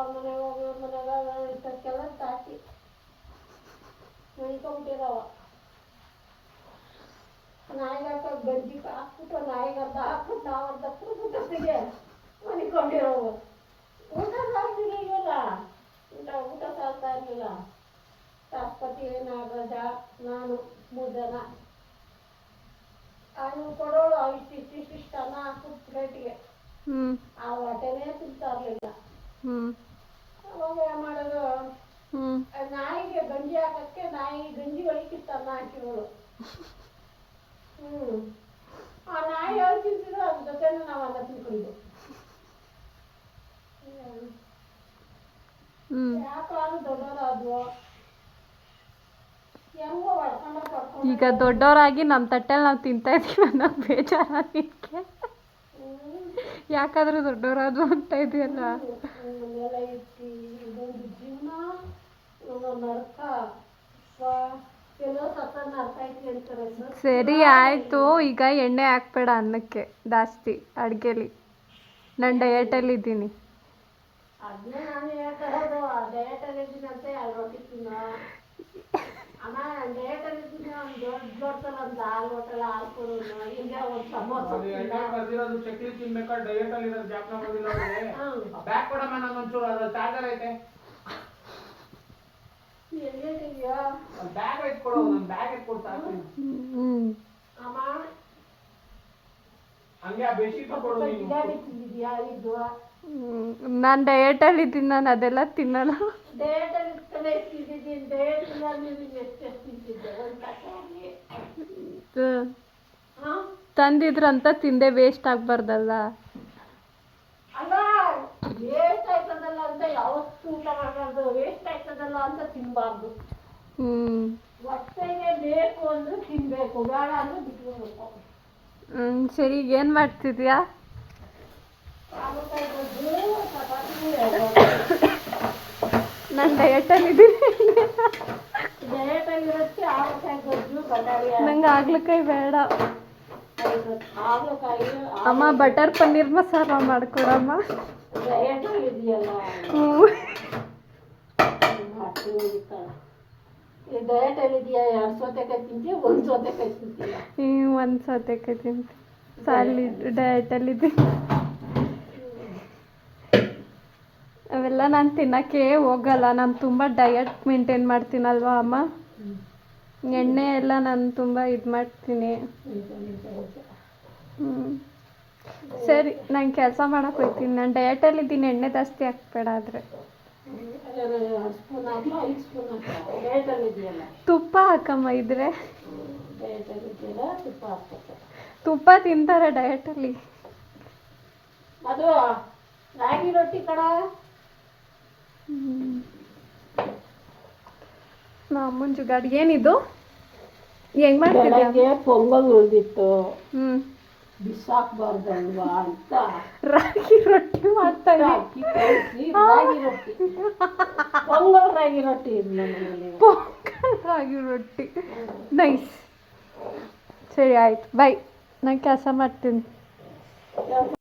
ಅವ್ರ ಮನೆಗೆ ಹೋಗಿ ಇವ್ರ ಮನೆಯಾಗ ಇಷ್ಟಕ್ಕೆಲ್ಲ ತಾಕಿ ಮಣಿಕೊಂಬಿಟ್ಟಿದಾವ. ನಾಯಿಗಾಕ ಗಂಜಿ ಹಾಕ್ಬಿಟ್ಟು ನಾಯಿಗರ್ಧ ಹಾಕ್ಬಿಟ್ಟು ನಾವು ಅರ್ಧ ಕುಡಿದ್ಬಿಟ್ಟಿಗೆ ಮಣಿಕೊಂಡಿರೋವು. ಊಟ ಸಾಲ್ತಿರ್ಲಿಲ್ಲ, ಊಟ ಸಾಲ್ತಾ ಇರಲಿಲ್ಲ. ಶಾಸ್ಪತಿ, ನಾಗರಾಜ, ನಾನು 3 ಜನ. ಅವ್ನು ಕೊಡೋಳು ಇಷ್ಟಿಷ್ಟ ಅನ್ನ ಹಾಕ್ಬಿಟ್ಟು ಪ್ಲೇಟಿಗೆ. ಆ ಹೊಟ್ಟೆನೇ ತಿಂತಾ ಇರಲಿಲ್ಲ. ಅವಾಗ ಏನು ಮಾಡೋದು, ನಾಯಿಗೆ ಗಂಜಿ ಹಾಕಕ್ಕೆ ನಾಯಿ ಗಂಜಿ ಒಳಗಿತ್ತು ಅನ್ನ ಹಾಕಿರೋಳು. ಆ ನಾಯಿ ಯಾರು ತಿಂತಿದ್ರು ಅದ್ರ ಜೊತೆನೂ ನಾವು ಅನ್ನ ತಿನ್ಕೊಂಡು ಯಾಕಾದ್ರೂ ದೊಡ್ಡವರಾದ್ವು. ಈಗ ದೊಡ್ಡವರಾಗಿ ನಮ್ಮ ತಟ್ಟೆಲ್ಲಿ ನಾವು ತಿಂತಾ ಇದೀವಿ ಅನ್ನೋ ಬೇಜಾರ ನಿನಗೆ? ಯಾಕಾದ್ರೂ ದೊಡ್ಡವರಾದ್ವು ಅಂತ ಇದೆಯಲ್ಲ. ಸರಿ ಆಯಿತು, ಈಗ ಎಣ್ಣೆ ಹಾಕ್ಬೇಡ ಅನ್ನಕ್ಕೆ ಜಾಸ್ತಿ ಅಡುಗೆಲಿ. ನಾನು ಡಯಟಲ್ಲಿ ಇದ್ದೀನಿ. ಅದನ್ನೇ ನಾನು ಹೇಳ್ತಾರೋದು, ಡಯಟಲ್ಲಿ ಇದ್ದೀನಿ ಅಂತ 2 ರೊಟ್ಟಿ ತಿನ್ನೋ. ಅಮ್ಮ ನಾನು ಡಯಟಲ್ಲಿ ಇದ್ದೀನಿ, ಒಂದು ದೊಡ್ಡ ಒಂದು ಹಾಲು ಹೋಟೆಲ್ ಹಾಲು ಕೊಡೋನು, ಈಗ ಒಂದು ಸಮೋಸ ಚಕ್ಲಿ ತಿನ್ಬೇಕಾ ಡಯಟಲ್ಲಿ ಇರೋದು ಜ್ಞಾಪನ ಬಂದಿಲ್ಲ. ಬ್ಯಾಗ್ ಕೊಡಮ್ಮ, ನಾನು ಒಂಚೂರು ಅದ್ರ ಚಾರ್ಜರ್ ಐತೆ. ಎಲ್ಲಿದೆಯಾ ಬ್ಯಾಗ್ ಐತೆ ಕೊಡು, ನನ್ನ ಬ್ಯಾಗ್ ಐತೆ ಕೊಡು ಸಾಕು. ಅಮ್ಮ ಹಂಗೆ ಆ ಬೆಡ್ಶೀಟ್ ಕೊಡು. ಬಿರಿಯಾನಿ ತಿಂದಿದ್ಯಾ? ಇದು ನಾನು ಡಯಟಲ್ಲಿ ಇದ್ದೀನಿ, ನಾನು ಅದೆಲ್ಲ ತಿನ್ನಲ್ಲ. ಡಯಟಲ್ಲಿ ಇರ್ತಲೇ ತಿಂದಿದ್ದೀನಿ. ಡಯಟಿಲ್ಲ ನೀವು ಎಷ್ಟು ತಿಂತಿದ್ದೆ ಒಂದು ಕಟ್ಟಾಗಿ ತಂದಿದ್ರಂತ ತಿಂದೆ, ವೇಸ್ಟ್ ಆಗಬಾರ್ದಲ್ಲ. ಅಲ್ಲ, ವೇಸ್ಟ್ ಆಯ್ತದಲ್ಲ ಅಂತ ಯಾವತ್ತೂ ಊಟ ಮಾಡಬಾರ್ದು. ವೇಸ್ಟ್ ಆಯ್ತದಲ್ಲ ಅಂತ ತಿನ್ನಬಾರ್ದು. ಹೊಟ್ಟೆಗೆ ಬೇಕು ಅಂದ್ರೆ ತಿನ್ನಬೇಕು, ಬೇಡ ಅಂದ್ರೆ ಬಿಟ್ಕೊಬೇಕು. ಸರಿ, ಏನು ಮಾಡ್ತಿದ್ಯಾ? ನಾನು ಡಯಟಲ್ಲಿದ್ದೀನಿ. ಡಯಟಲ್ಲಿರುತ್ತೆ ಆವಕಾಯಿ ಗೊಜ್ಜು ಬಟಾಣಿ. ನಂಗೆ ಆಗ್ಲಕಾಯಿ ಬೇಡ. ಅಮ್ಮ ಬಟರ್ ಪನ್ನೀರ್ ಮಸಾಲ ಮಾಡಿಕೊಡಮ್ಮ. ಡಯಟಲ್ಲಿ ಇದೆಯಲ್ಲ, ಡಯಟಲ್ಲಿ ಇದೆಯಾ? 2 ಸೌತೆಕಾಯಿ ತಿಂತೀಯ, 1 ಸೌತೆಕಾಯಿ ತಿಂತೀಯ? 1 ಸೌತೆಕಾಯಿ ತಿಂತೀನಿ. ಸಾಲಿ ಡಯಟಲ್ಲಿದ್ದೀನಿ. ಅವೆಲ್ಲ ನಾನು ತಿನ್ನೋಕ್ಕೆ ಹೋಗಲ್ಲ. ನಾನು ತುಂಬ ಡಯಟ್ ಮೇಂಟೈನ್ ಮಾಡ್ತೀನಲ್ವಾ ಅಮ್ಮ. ಎಣ್ಣೆ ಎಲ್ಲ ನಾನು ತುಂಬ ಇದು ಮಾಡ್ತೀನಿ. ಸರಿ, ನಾನು ಕೆಲಸ ಮಾಡೋಕೆ ಹೋಗ್ತೀನಿ. ನಾನು ಡಯಟಲ್ಲಿದ್ದೀನಿ, ಎಣ್ಣೆ ಜಾಸ್ತಿ ಹಾಕ್ಬೇಡ. ಆದರೆ ತುಪ್ಪ ಹಾಕಮ್ಮ ಇದ್ರೆ. ತುಪ್ಪ ತಿಂತಾರೆ ಡಯಟಲ್ಲಿ. ಅದು ರಾಗಿ ರೊಟ್ಟಿ ಕಡ. ಅಮ್ಮನ ಜುಗಾಡ್ ಏನಿದು? ಹೆಂಗ್ ಮಾಡ್ತಿದ್ದೆ? ಪೊಂಗಲ್ ಉಳಿದಿತ್ತು, ಬಿಸಾಕ್ಬಾರ್ದಲ್ವಾ ಅಂತ ರಾಗಿ ರೊಟ್ಟಿ ಮಾಡ್ತಾ ರಾಗಿ ರೊಟ್ಟಿ, ಪೊಂಗಲ್ ರಾಗಿ ರೊಟ್ಟಿ. ಪೊಂಗಲ್ ರಾಗಿ ರೊಟ್ಟಿ ನೈಸ್. ಸರಿ ಆಯ್ತು, ಬಾಯ್. ನಾನು ಕೆಲಸ ಮಾಡ್ತೀನಿ.